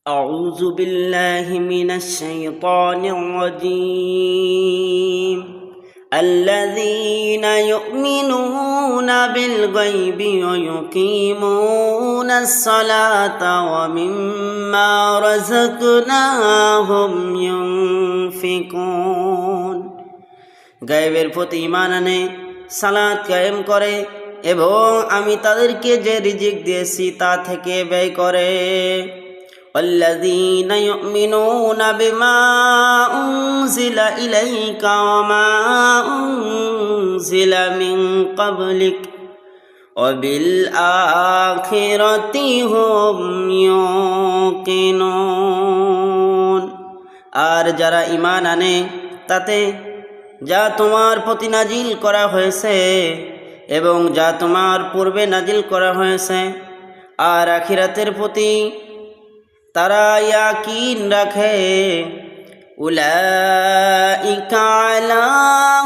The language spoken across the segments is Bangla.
أعوذ بالله من الشيطان الرجيم الذين يؤمنون بالغيب ويقيمون الصلاة ومما رزقناهم ينفقون গায়েবের প্রতি ঈমান আনে, সালাত কায়েম করে এবং আমি তাদেরকে যে রিজিক দিয়েছি তা থেকে ব্যয় করে। والذين يؤمنون بما أنزل إليك وما أنزل من قبلك وبالآخرة هم يوقنون। আর যারা ঈমান আনে তাতে যা তোমার প্রতি নাজিল করা হয়েছে এবং যা তোমার পূর্বে নাজিল করা হয়েছে আর আখিরাতের প্রতি তারা ইয়াকিন রাখে। উলাইকা আলা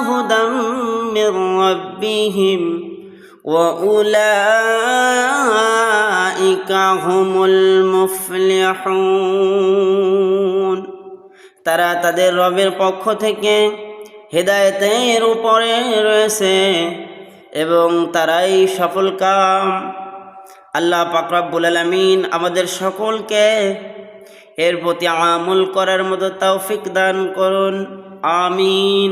হুদাম মির রাব্বিহিম ওয়া উলাইকা হুমুল মুফলিহুন। তারা তাদের রবের পক্ষ থেকে হেদায়েতের উপরে রয়েছে এবং তারাই সফলকাম। আল্লাহ পাক রব্বুল আলামিন আমাদের সকলকে এর প্রতি আমল করার মতো তৌফিক দান করুন। আমিন।